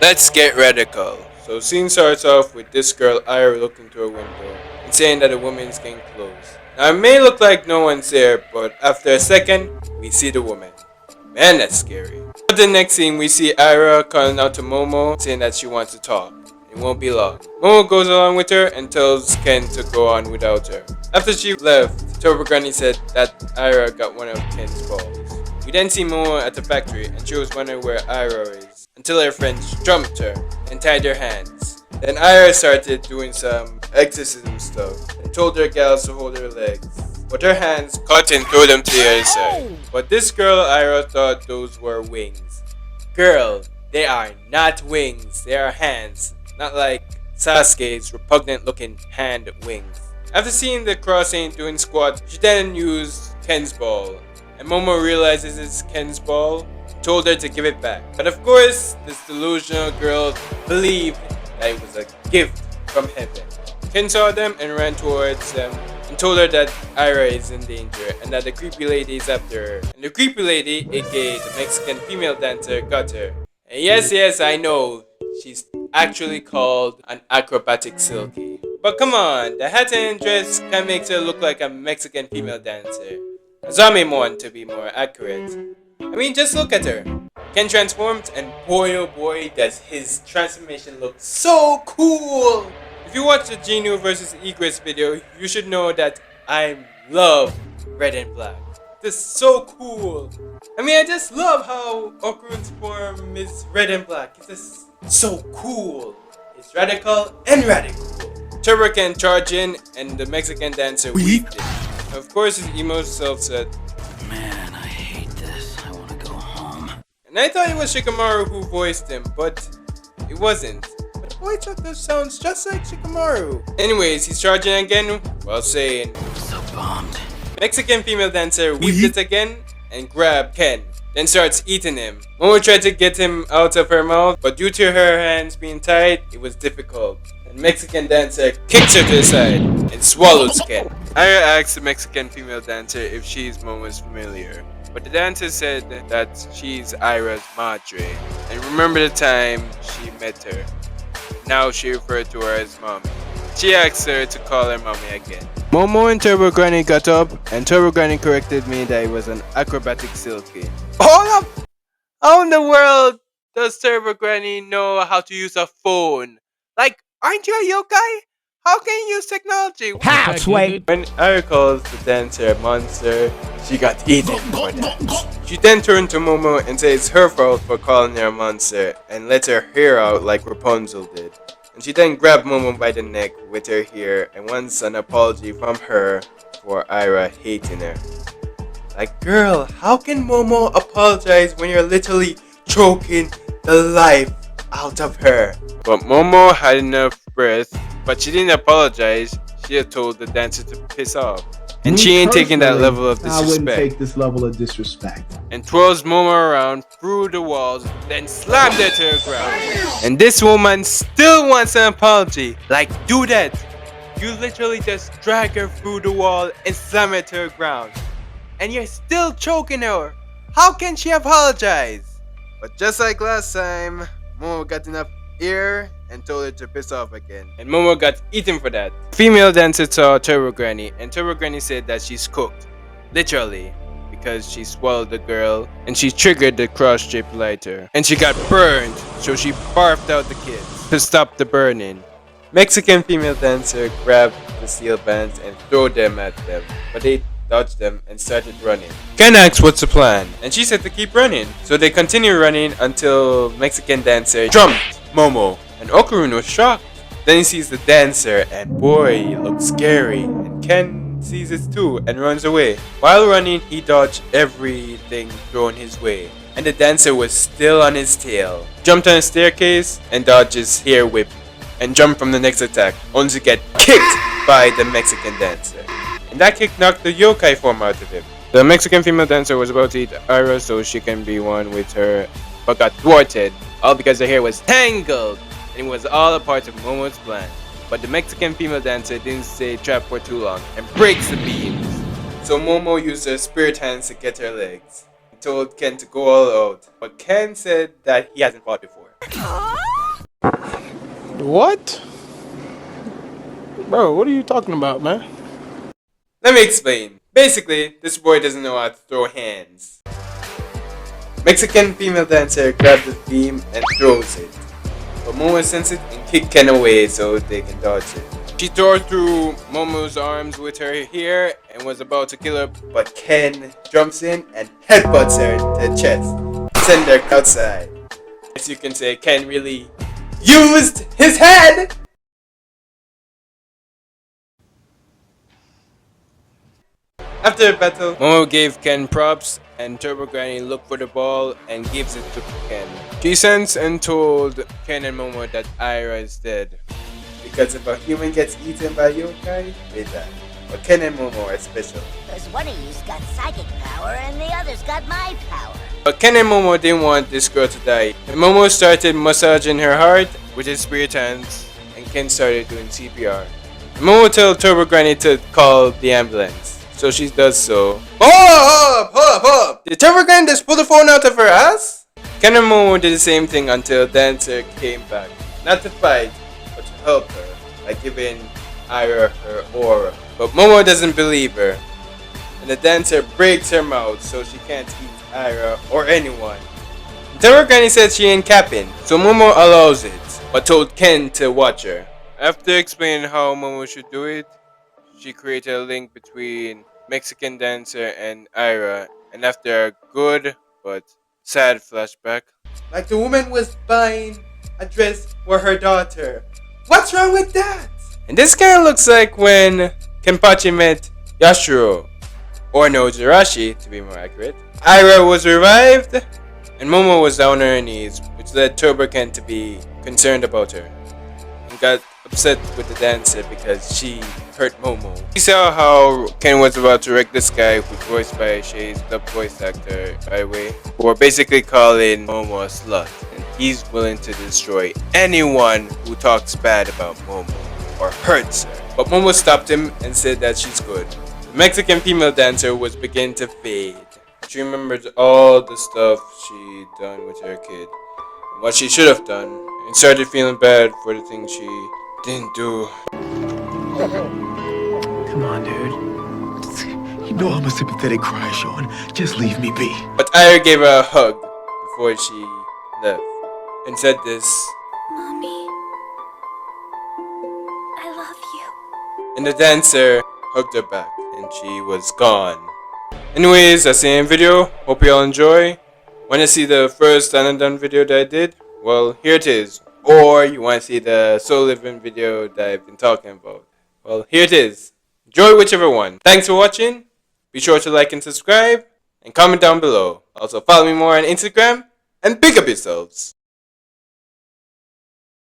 Let's get radical. So scene starts off with this girl Ira looking through a window and saying that a woman is getting close. Now it may look like no one's there, but after a second, we see the woman. Man, that's scary. But the next scene, we see Ira calling out to Momo, saying that she wants to talk. It won't be long. Momo goes along with her and tells Ken to go on without her. After she left, Turbo Granny said that Ira got one of Ken's balls. We then see Momo at the factory and she was wondering where Ira is until her friends jumped her and tied her hands. Then Ira started doing some exorcism stuff and told her gals to hold her legs. But her hands caught and threw them to the other side. But this girl Ira thought those were wings. Girl, they are not wings, they are hands. Not like Sasuke's repugnant looking hand wings. After seeing the cross ain't doing squat, she then used Ken's ball. And Momo realizes it's Ken's ball and told her to give it back. But of course, this delusional girl believed that it was a gift from heaven. Ken saw them and ran towards them and told her that Ira is in danger and that the creepy lady is after her. And the creepy lady, aka the Mexican female dancer, got her. And yes, I know, she's actually called an acrobatic silky. But come on, the hat and dress can make her look like a Mexican female dancer. A zombie one to be more accurate. I mean, just look at her. Ken transformed and boy oh boy does his transformation look so cool! If you watch the Genu vs Egress video, you should know that I love red and black. This is so cool. I mean, I just love how Okurun's form is red and black. It's just so cool. It's radical and radical. Turbo can charge in and the Mexican dancer weaved it. Of course, his emo self said, Man, I hate this. I want to go home. and I thought it was Shikamaru who voiced him, but it wasn't. But the voice actor sounds just like Shikamaru. Anyways, he's charging again while saying, So bummed. Mexican female dancer weaved it again and grabbed Ken, then starts eating him. Momo tried to get him out of her mouth, but due to her hands being tied, it was difficult. And Mexican dancer kicks her to the side and swallows Ken. Ira asks the Mexican female dancer if she's Momo's familiar, but the dancer said that she's Ira's madre, and remember the time she met her. Now she referred to her as mommy. She asked her to call her mommy again. Momo and Turbo Granny got up, and Turbo Granny corrected me that it was an acrobatic silky. Hold up! How in the world does Turbo Granny know how to use a phone? Like, aren't you a yokai? How can you use technology? How, Sway? When Ira calls the dancer a monster, she got eaten for that. She then turned to Momo and says it's her fault for calling her a monster and lets her hair out like Rapunzel did. And she then grabbed Momo by the neck with her hair and wants an apology from her for Ira hating her. Like, girl, how can Momo apologize when you're literally choking the life out of her? But Momo had enough breath, but she didn't apologize. She had told the dancer to piss off. And she ain't taking that level of I wouldn't disrespect. take this level of disrespect. And twirls Momo around through the walls, then slammed her to the ground. And this woman still wants an apology. Like, do that. You literally just drag her through the wall and slam her to the ground. And you're still choking her. How can she apologize? But just like last time, Momo got enough ear and told her to piss off again. And Momo got eaten for that. Female dancer saw Turbo Granny, and Turbo Granny said that she's cooked. Literally. Because she swallowed the girl, and she triggered the cross-shaped lighter. And she got burned, so she barfed out the kids to stop the burning. Mexican female dancer grabbed the steel bands and threw them at them, but they dodged them and started running. Ken asked what's the plan, and she said to keep running. So they continued running until Mexican dancer jumped Momo, and Okurun was shocked. Then he sees the dancer, and boy, it looks scary, and Ken sees it too and runs away. While running, he dodged everything thrown his way, and the dancer was still on his tail. Jumped on a staircase and dodged his hair whip, and jumped from the next attack, only to get kicked by the Mexican dancer. And that kick knocked the yokai form out of him. The Mexican female dancer was about to eat Ira so she can be one with her, but got thwarted, all because her hair was tangled, and it was all a part of Momo's plan. But the Mexican female dancer didn't stay trapped for too long and breaks the beams. So Momo used her spirit hands to get her legs and told Ken to go all out. But Ken said that he hasn't fought before. What? Bro, what are you talking about, man? Let me explain. Basically, this boy doesn't know how to throw hands. Mexican female dancer grabs the beam and throws it. But Momo senses it and kicks Ken away so they can dodge it. She tore through Momo's arms with her hair and was about to kill her, but Ken jumps in and headbutts her to the chest, send her outside. As you can say, Ken really used his head! After the battle, Momo gave Ken props and Turbo Granny looked for the ball and gives it to Ken. She sent and told Ken and Momo that Ira is dead. Because if a human gets eaten by yokai, they die. But Ken and Momo are special. Because one of you's got psychic power and the other's got my power. But Ken and Momo didn't want this girl to die. And Momo started massaging her heart with his spirit hands, and Ken started doing CPR. And Momo told Turbo Granny to call the ambulance. So she does so. Hold up! Did Turbo Granny just pull the phone out of her ass? Ken and Momo did the same thing until Dancer came back. Not to fight, but to help her by giving Ira her aura. But Momo doesn't believe her. And the dancer breaks her mouth so she can't eat Ira or anyone. Turbo Granny said she ain't capping, so Momo allows it, but told Ken to watch her. After explaining how Momo should do it, she created a link between Mexican dancer and Ira, and after a good but sad flashback, like the woman was buying a dress for her daughter. What's wrong with that? And this kind of looks like when Kenpachi met Yashiro, or no Jirashi to be more accurate. Ira was revived, and Momo was down on her knees, which led Turbo Ken to be concerned about her, and got upset with the dancer because she hurt Momo. We saw how Ken was about to wreck this guy who's voiced by Shay's dubbed voice actor, by the way, who are basically calling Momo a slut, and he's willing to destroy anyone who talks bad about Momo or hurts her. But Momo stopped him and said that she's good. The Mexican female dancer was beginning to fade. She remembered all the stuff she'd done with her kid, and what she should have done, and started feeling bad for the things she didn't do. Come on, dude. You know I'm a sympathetic cry, Sean. Just leave me be. But Ira gave her a hug before she left and said this, Mommy, I love you. and the dancer hugged her back and she was gone. Anyways, that's the end video. Hope you all enjoy. Want to see the first done video that I did? Well, here it is. Or you want to see the Soul Living video that I've been talking about? Well, here it is. Enjoy whichever one. Thanks for watching. Be sure to like and subscribe and comment down below. Also follow me more on Instagram and pick up yourselves.